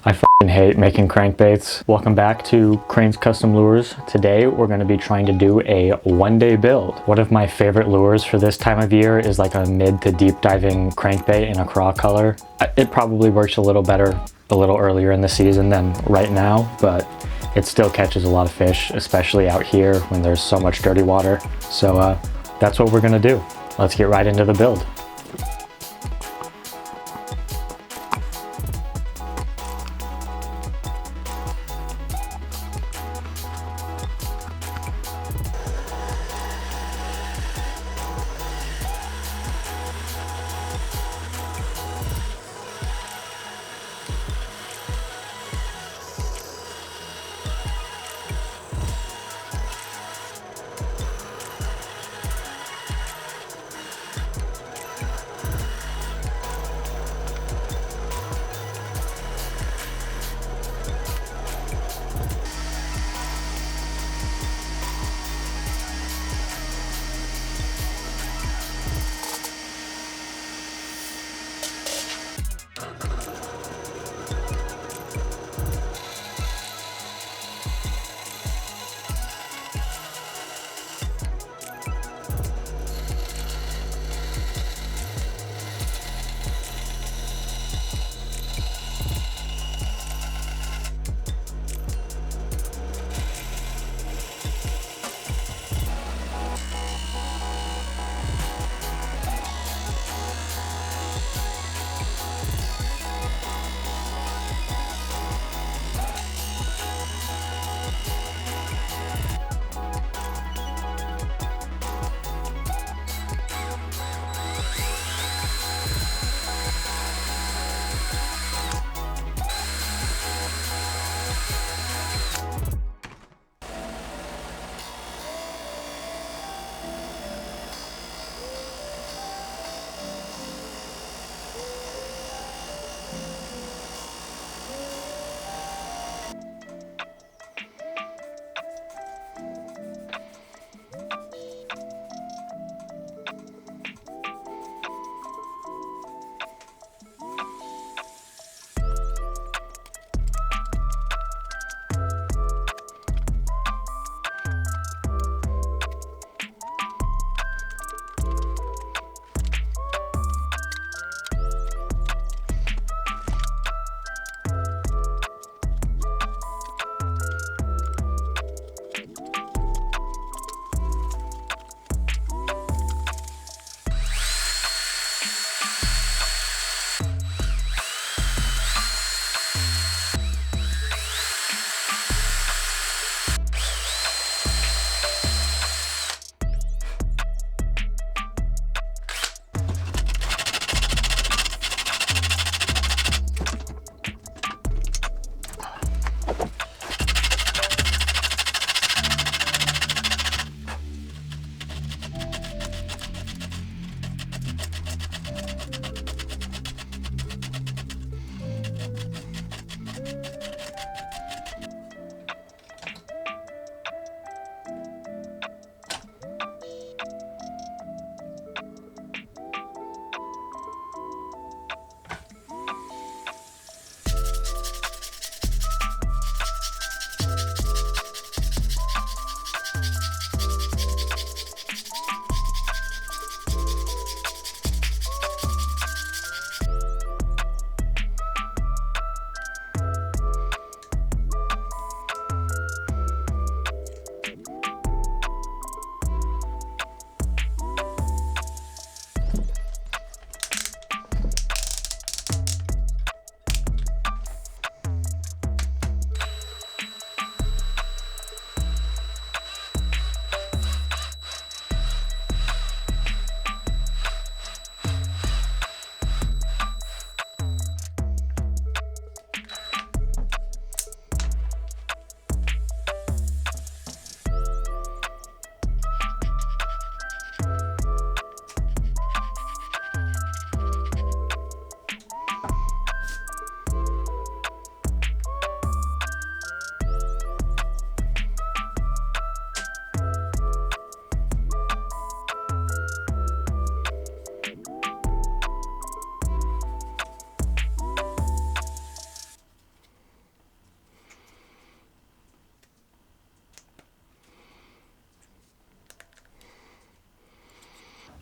I f***ing hate making crankbaits. Welcome back to Crane's Custom Lures. Today we're going to be trying to do a one-day build. One of my favorite lures for this time of year is like a mid to deep diving crankbait in a craw color. It probably works a little better a little earlier in the season than right now, but it still catches a lot of fish, especially out here when there's so much dirty water. So that's what we're going to do. Let's get right into the build.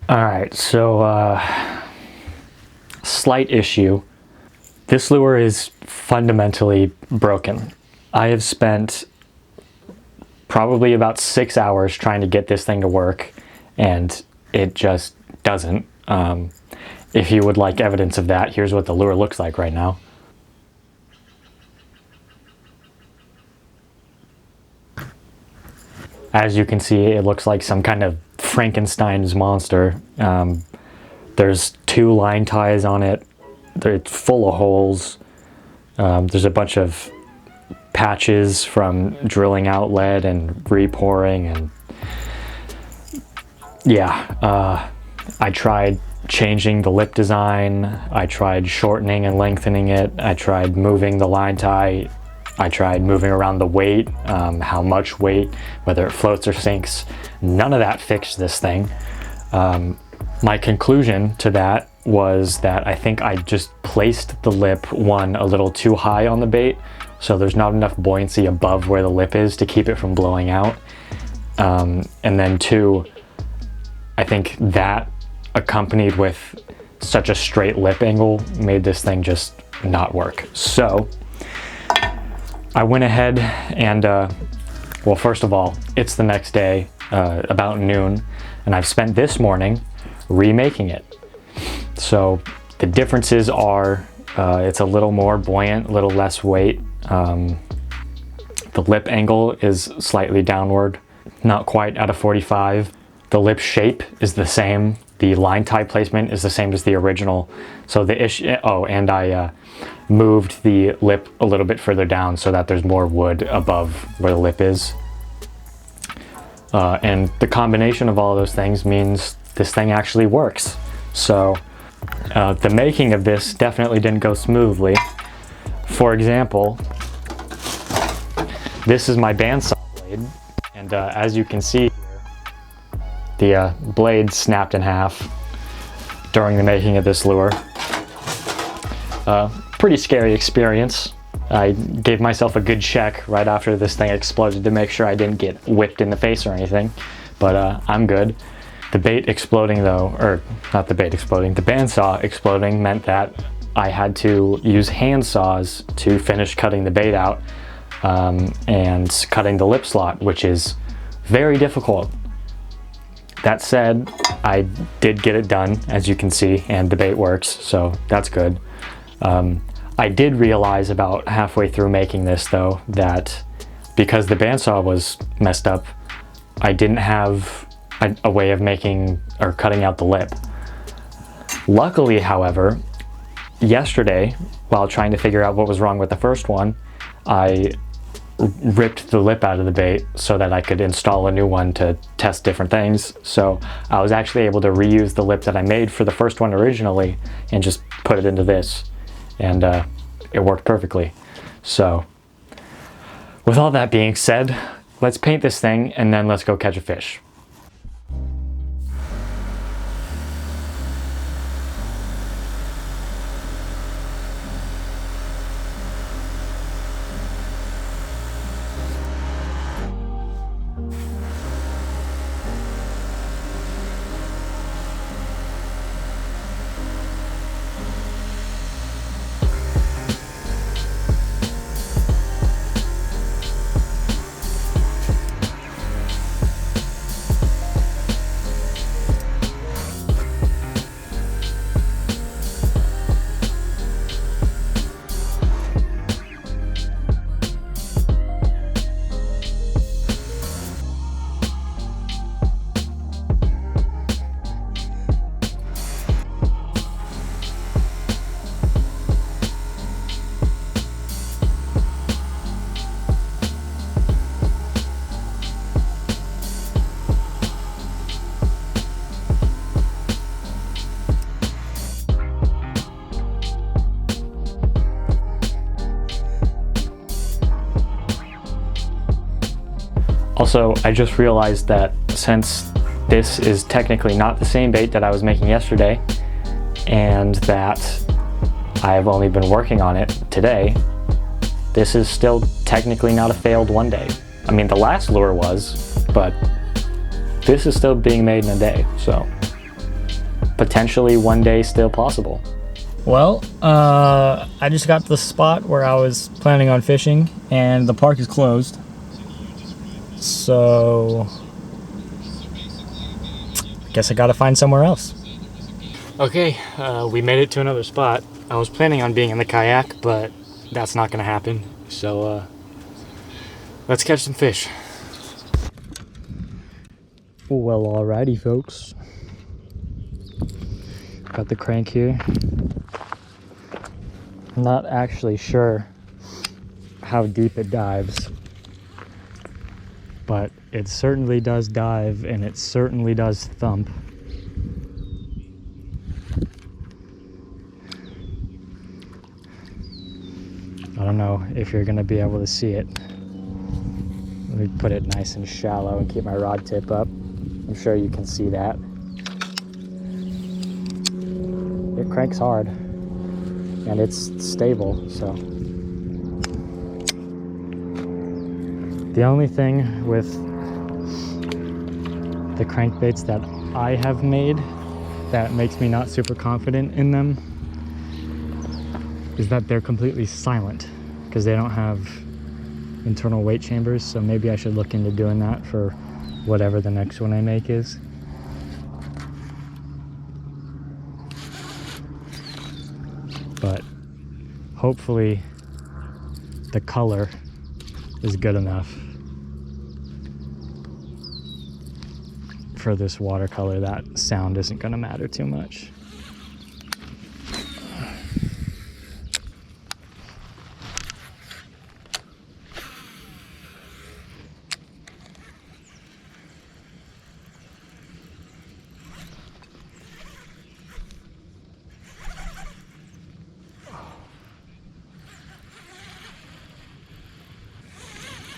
All right, so slight issue. This lure is fundamentally broken. I have spent probably about 6 hours trying to get this thing to work, and it just doesn't. If you would like evidence of that, here's what the lure looks like right now. As you can see, it looks like some kind of Frankenstein's monster. There's 2 line ties on it. It's full of holes. There's a bunch of patches from drilling out lead and re-pouring, and yeah, I tried changing the lip design. I tried shortening and lengthening it. I tried moving the line tie. I tried moving around the weight, how much weight, whether it floats or sinks. None of that fixed this thing. My conclusion to that was that I think I just placed the lip, one, a little too high on the bait, so there's not enough buoyancy above where the lip is to keep it from blowing out. And then 2, I think that accompanied with such a straight lip angle made this thing just not work. So I went ahead and, well, first of all, it's the next day, about noon, and I've spent this morning remaking it. So the differences are, it's a little more buoyant, a little less weight. The lip angle is slightly downward, not quite at a 45. The lip shape is the same. The line tie placement is the same as the original. So the issue, oh, and I moved the lip a little bit further down so that there's more wood above where the lip is. And the combination of all of those things means this thing actually works. So the making of this definitely didn't go smoothly. For example, this is my bandsaw blade, and as you can see here, the blade snapped in half during the making of this lure. Pretty scary experience. I gave myself a good check right after this thing exploded to make sure I didn't get whipped in the face or anything, but I'm good. The bait exploding though, or not the bait exploding, the bandsaw exploding meant that I had to use hand saws to finish cutting the bait out and cutting the lip slot, which is very difficult. That said, I did get it done, as you can see, and the bait works, so that's good. I did realize about halfway through making this though, that because the bandsaw was messed up, I didn't have a way of making or cutting out the lip. Luckily, however, yesterday, while trying to figure out what was wrong with the first one, I ripped the lip out of the bait so that I could install a new one to test different things. So I was actually able to reuse the lip that I made for the first one originally and just put it into this, and it worked perfectly. So with all that being said, let's paint this thing and then let's go catch a fish. Also, I just realized that since this is technically not the same bait that I was making yesterday, and that I've only been working on it today, this is still technically not a failed one day. I mean, the last lure was, but this is still being made in a day, so potentially one day still possible. Well, I just got to the spot where I was planning on fishing, and the park is closed. So, I guess I gotta find somewhere else. Okay, we made it to another spot. I was planning on being in the kayak, but that's not gonna happen. So, let's catch some fish. Well, alrighty, folks. Got the crank here. I'm not actually sure how deep it dives, but it certainly does dive, and it certainly does thump. I don't know if you're gonna be able to see it. Let me put it nice and shallow and keep my rod tip up. I'm sure you can see that. It cranks hard, and it's stable, so. The only thing with the crankbaits that I have made that makes me not super confident in them is that they're completely silent, because they don't have internal weight chambers. So maybe I should look into doing that for whatever the next one I make is. But hopefully the color is good enough for this watercolor that sound isn't going to matter too much.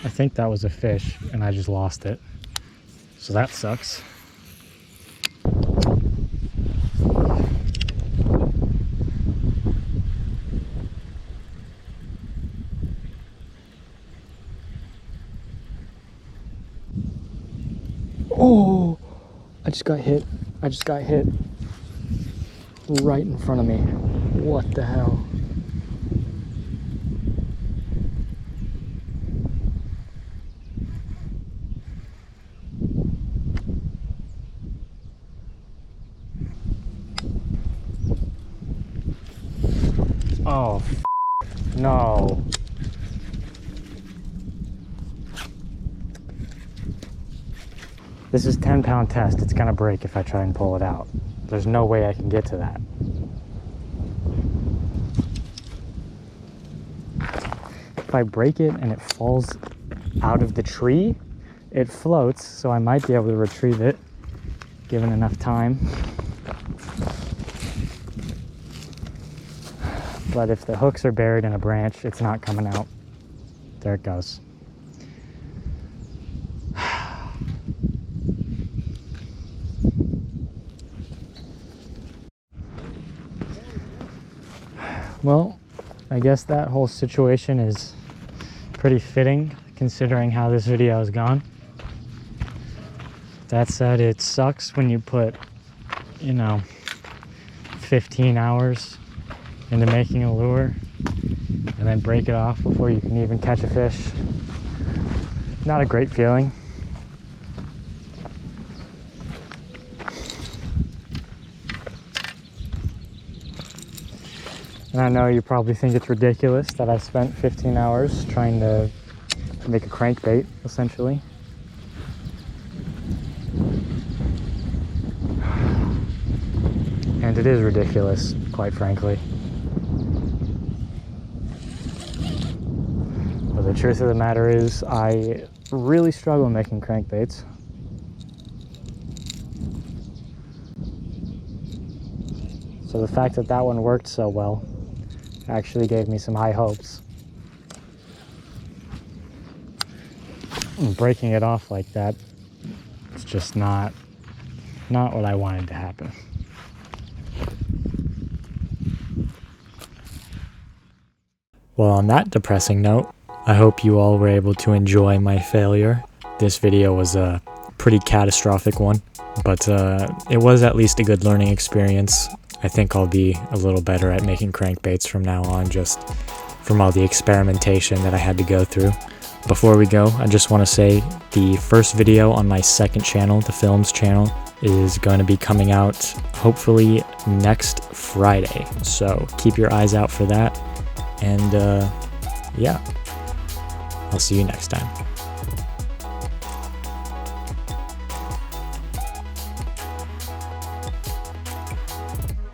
I think that was a fish, and I just lost it. So that sucks. Oh, I just got hit. I just got hit right in front of me. What the hell? Oh, no. This is 10-pound test. It's gonna break if I try and pull it out. There's no way I can get to that. If I break it and it falls out of the tree, it floats, so I might be able to retrieve it, given enough time. But if the hooks are buried in a branch, it's not coming out. There it goes. Well, I guess that whole situation is pretty fitting considering how this video has gone. That said, it sucks when you put, 15 hours into making a lure and then break it off before you can even catch a fish. Not a great feeling. And I know you probably think it's ridiculous that I spent 15 hours trying to make a crankbait, essentially. And it is ridiculous, quite frankly. But the truth of the matter is, I really struggle making crankbaits. So the fact that that one worked so well actually gave me some high hopes. And breaking it off like that, it's just not what I wanted to happen. Well, on that depressing note, I hope you all were able to enjoy my failure. This video was pretty catastrophic one, but it was at least a good learning experience. I think I'll be a little better at making crankbaits from now on, just from all the experimentation that I had to go through. Before we go, I just want to say the first video on my second channel, the Films channel, is going to be coming out hopefully next Friday. So keep your eyes out for that. And yeah, I'll see you next time.